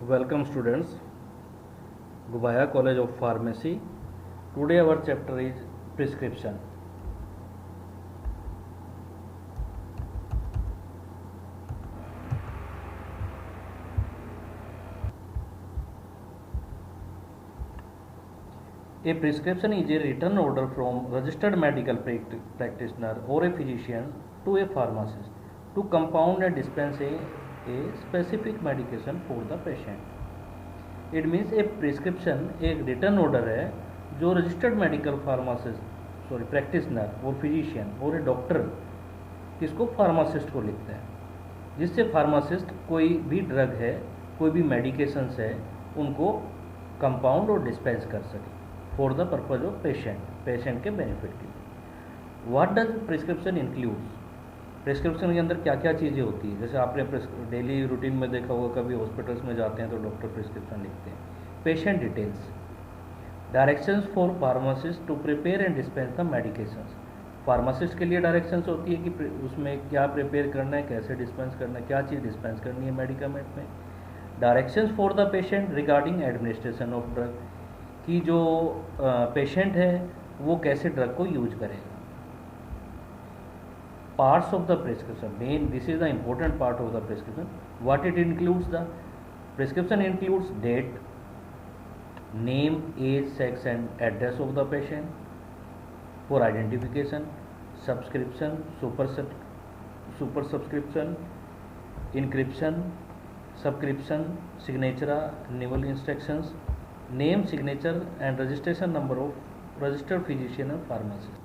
Welcome students, Gubaya College of Pharmacy. Today our chapter is prescription. A prescription is a written order from registered medical practitioner or a physician to a pharmacist to compound and dispense a specific medication for the patient. It means A prescription एक return order है जो registered medical pharmacist practitioner और physician और ए doctor किसको pharmacist को लिखता है, जिससे फार्मासिस्ट कोई भी ड्रग है, कोई भी मेडिकेशंस है, उनको कंपाउंड और डिस्पेंस कर सके for the purpose of patient के बेनिफिट के लिए। What does prescription includes? Prescription के अंदर क्या क्या चीज़ें होती है? जैसे आपने डेली रूटीन में देखा होगा, कभी हॉस्पिटल्स में जाते हैं तो डॉक्टर प्रिस्क्रिप्शन लिखते हैं। Patient details, directions for pharmacist to prepare and dispense the medications. Pharmacist के लिए डायरेक्शंस होती है कि उसमें क्या प्रिपेयर करना है, कैसे डिस्पेंस करना है, क्या चीज़ डिस्पेंस करनी है मेडिकामेंट में। Directions for the patient regarding administration of drug, कि जो पेशेंट है वो कैसे ड्रग को यूज करेगा। Parts of the prescription, this is the important part of the prescription. What it includes? The prescription includes date, name, age, sex and address of the patient for identification, subscription, superscription, encryption, subscription, signature, renewal instructions, name, signature and registration number of registered physician and pharmacist.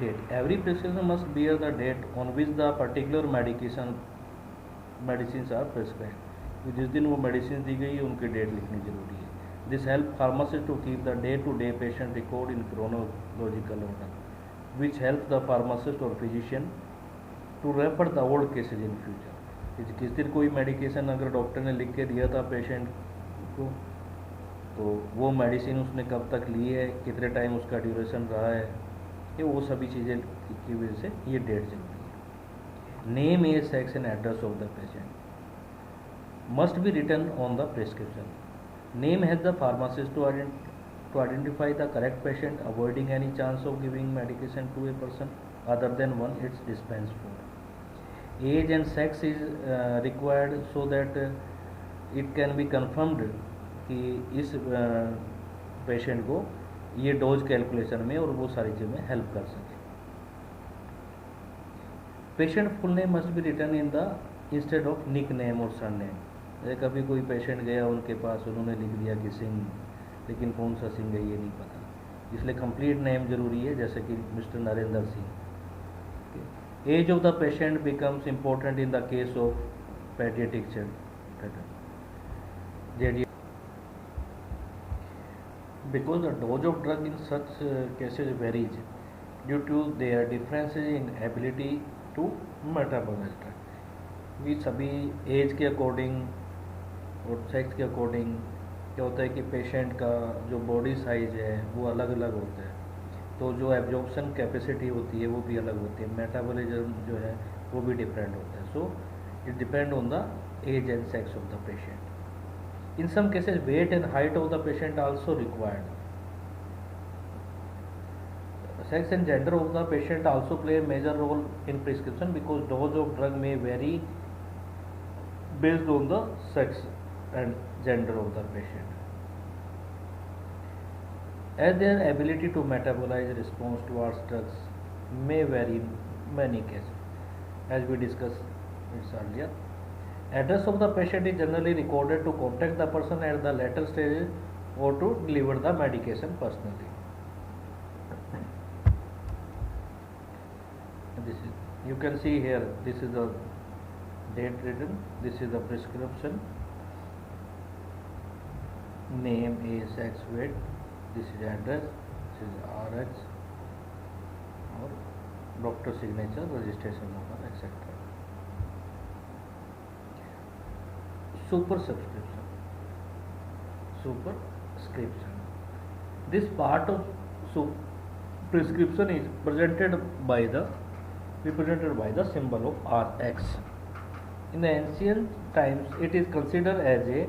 Date. Every prescription must bear the date on which the particular medicines are prescribed. तो जिस दिन वो medicine दी गई है उनकी date लिखनी जरूरी है. This help pharmacist to keep the day to day patient record in chronological order, which help the pharmacist और physician to refer the old cases in future. किस दिन कोई मेडिकेशन अगर डॉक्टर ने लिख के दिया था पेशेंट को, तो वो मेडिसिन उसने कब तक ली है, कितने टाइम उसका ड्यूरेशन रहा है, ये वो सभी चीज़ें की वजह से ये डेट चलती है. Name, age, sex and address of the patient must be written on the prescription. Name has the pharmacist to identify the correct patient, avoiding any chance of giving medication to a person other than one its dispense for. Age and sex is required so that it can be confirmed कि इस patient को ये dose calculation में और वो सारी चीज़ में help कर सके. Patient full name must be written in the instead of nick name और सन नेम. जैसे कभी कोई पेशेंट गया उनके पास, उन्होंने लिख दिया कि सिंह, लेकिन कौन सा सिंह है ये नहीं पता, इसलिए कंप्लीट नेम जरूरी है, जैसे कि mister Narendra Singh. Age of the patient becomes important in the case of pediatric children because the dose of drug in such cases varies due to their differences in ability to metabolize drug. भी सभी as के according और sex के according क्या होता है कि patient का जो बॉडी साइज है वो अलग अलग होता है, तो जो एब्जॉर्प्शन कैपेसिटी होती है वो भी अलग होती है, मेटाबॉलिज्म जो है वो भी डिफरेंट होता है. So it depend on the age and sex of the patient. In some cases, weight and height of the patient also required. Sex and gender of the patient also play a major role in prescription because dose of drug may vary based on the sex and gender of the patient. As their ability to metabolize response towards drugs may vary in many cases, as we discussed it earlier. Address of the patient is generally recorded to contact the person at the later stage or to deliver the medication personally. This is, you can see here, this is the date written, this is the prescription, name, age, sex, weight, this is address, this is RX or doctor signature, registration number, etc. Superscription. This part of prescription is presented by the represented by the symbol of Rx. In the ancient times, it is considered as a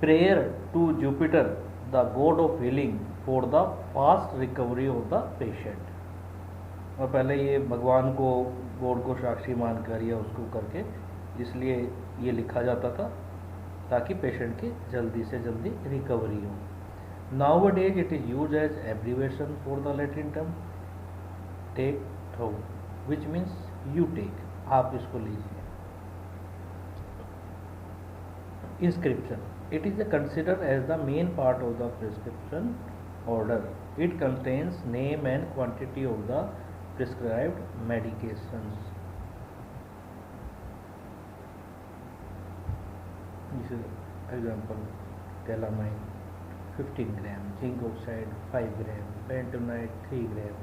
prayer to Jupiter, the god of healing, for the fast recovery of the patient. और पहले ये भगवान को, God को साक्षी मानकर या उसको करके इसलिए ये लिखा जाता था ताकि पेशेंट की जल्दी से जल्दी रिकवरी हो. Nowadays it is used as abbreviation for the Latin term take through, which means you take. आप इसको लीजिए. Inscription. It is considered as the main part of the prescription order. It contains name and quantity of the prescribed medications. This is example: calamine 15 gram, zinc oxide 5 gram, bentonite 3 gram,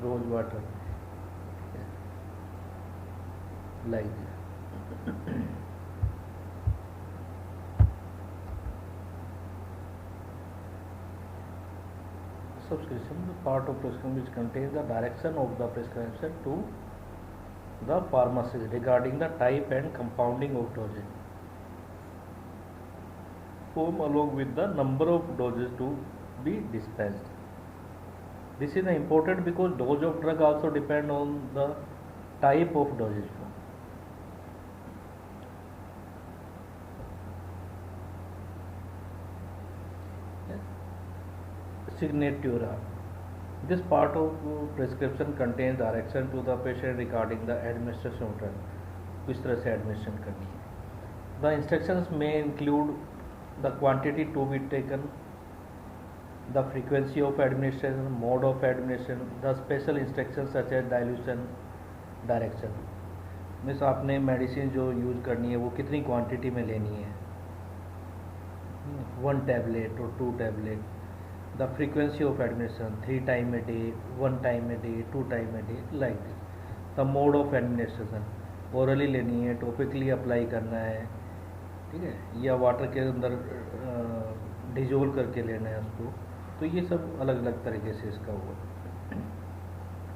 rose water, like this. Subscription, the part of prescription which contains the direction of the prescription to the pharmacist regarding the type and compounding of dosage, form along with the number of doses to be dispensed. This is important because dose of drug also depend on the type of dosage form. Signatura. This part of prescription contains direction to the patient regarding the administration of drug. किस तरह से administration करनी है. The instructions may include the quantity to be taken, the frequency of administration, mode of administration, the special instructions such as dilution, direction. Means आपने medicine जो use करनी है वो कितनी क्वांटिटी में लेनी है, 1 टैबलेट और 2 tablet. The frequency of administration 3 times a day, 1 time a day, 2 times a day, like this. The mode of administration, orally लेनी है, topically अप्लाई करना है, ठीक है, या वाटर के अंदर डिजोल्व करके लेना है उसको. तो ये सब अलग अलग तरीके से इसका हुआ.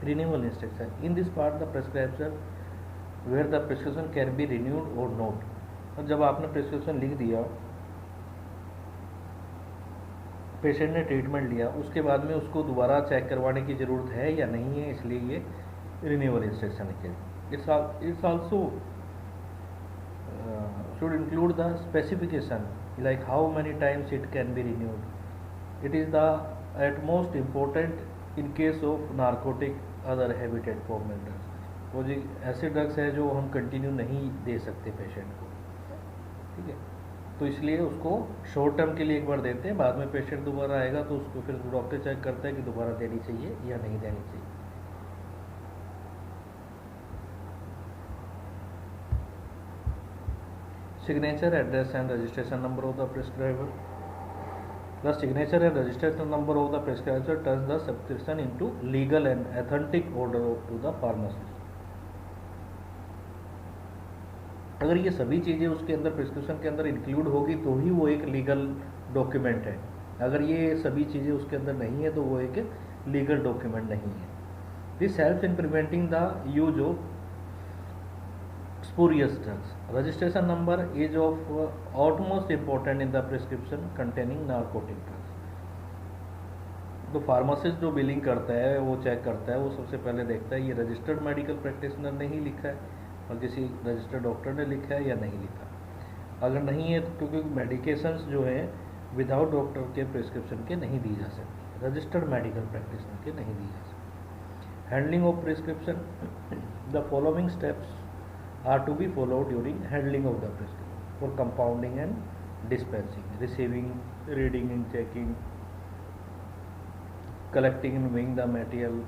Renewal instruction. In this part the prescription where the prescription can be renewed और नोट. और जब आपने प्रिस्क्रिप्शन लिख दिया, पेशेंट ने ट्रीटमेंट लिया, उसके बाद में उसको दोबारा चेक करवाने की ज़रूरत है या नहीं है, इसलिए ये रिन्यूअल इंस्ट्रक्शन लिखे. It's also should include the specification like how many times it can be renewed. It is the at most important in case of narcotic other habited form में ड्रग्स. वो जी ऐसे ड्रग्स हैं जो हम continue नहीं दे सकते patient को, ठीक है, तो इसलिए उसको शॉर्ट टर्म के लिए एक बार देते हैं, बाद में पेशेंट दोबारा आएगा तो उसको फिर डॉक्टर चेक करता है कि दोबारा देनी चाहिए या नहीं देनी चाहिए. Signature, address and registration number of the prescriber. The signature and registration number of the prescriber turns the subscription into legal and authentic order to the pharmacist. अगर ये सभी चीज़ें उसके अंदर प्रिस्क्रिप्शन के अंदर इंक्लूड होगी तो ही वो एक लीगल डॉक्यूमेंट है. अगर ये सभी चीज़ें उसके अंदर नहीं है तो वो एक लीगल डॉक्यूमेंट नहीं है. This helps in preventing the use of spurious drugs. Registration number is of utmost important in the prescription containing narcotic drugs. तो फार्मासिस्ट जो बिलिंग करता है वो चेक करता है, वो सबसे पहले देखता है ये रजिस्टर्ड मेडिकल प्रैक्टिशनर ने ही लिखा है और किसी रजिस्टर्ड डॉक्टर ने लिखा है या नहीं लिखा. अगर नहीं है तो क्योंकि मेडिकेशंस जो हैं विदाउट डॉक्टर के प्रिस्क्रिप्शन के नहीं दी जा सकती, रजिस्टर्ड मेडिकल प्रैक्टिशनर के नहीं दी जा सकती. Handling of prescription. The following steps are to be followed during handling of the prescription for compounding and dispensing. Receiving, reading and checking, collecting and weighing the material.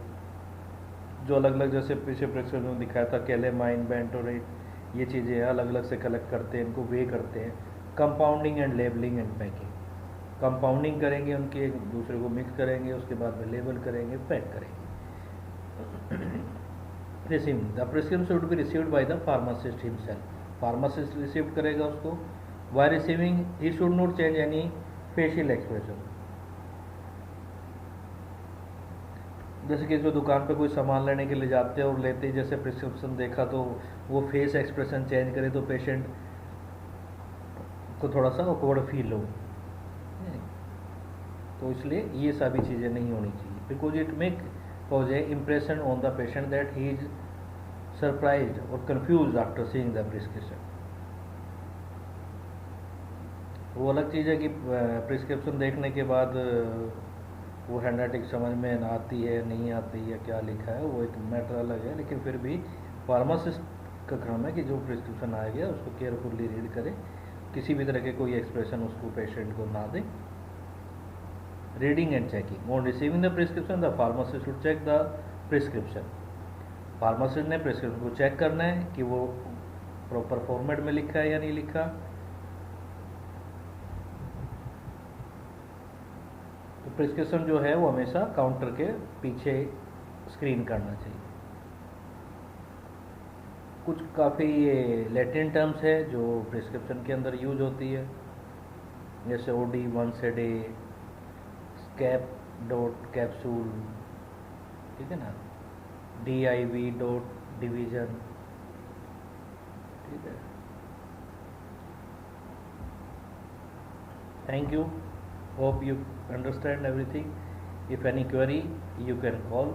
जो अलग अलग जैसे पीछे प्रिस्क्रिप्शन में दिखाया था कैलेमाइन, बेंटोरेट, ये चीज़ें अलग अलग से कलेक्ट करते हैं, इनको वे करते हैं. Compounding and labelling and packing. Compounding करेंगे, उनके एक दूसरे को मिक्स करेंगे, उसके बाद में लेबल करेंगे, पैक करेंगे. Receiving. The prescription should be received by the pharmacist himself. Pharmacist receive करेगा उसको. While receiving he should not change any facial expression. जैसे कि जो दुकान पे कोई सामान लेने के लिए जाते हैं और लेते ही जैसे प्रिस्क्रिप्शन देखा तो वो फेस एक्सप्रेशन चेंज करे तो पेशेंट को थोड़ा सा ऑकवर्ड फील हो, तो इसलिए ये सभी चीज़ें नहीं होनी चाहिए, because it make cause a impression on the patient that he is surprised और confuse after seeing the prescription. वो अलग चीज़ है कि प्रिस्क्रिप्शन देखने के बाद वो हैंड राइटिंग समझ में ना आती है नहीं आती है क्या लिखा है, वो एक मैटर अलग है, लेकिन फिर भी फार्मासिस्ट का काम है कि जो प्रिस्क्रिप्शन आ गया उसको केयरफुली रीड करे, किसी भी तरह के कोई एक्सप्रेशन उसको पेशेंट को ना दे। Reading and checking on receiving the prescription the pharmacist should check the prescription. Pharmacist ने प्रिस्क्रिप्शन को चेक करना है कि वो प्रॉपर फॉर्मेट में लिखा है या नहीं लिखा। तो प्रिस्क्रिप्शन जो है वो हमेशा काउंटर के पीछे स्क्रीन करना चाहिए। कुछ काफ़ी लैटिन टर्म्स है जो प्रिस्क्रिप्शन के अंदर यूज होती है, जैसे OD once a day, scap dot capsule, ठीक है ना, DIV डॉट डिवीजन, ठीक है। Thank you. Hope you understand everything. If any query, you can call.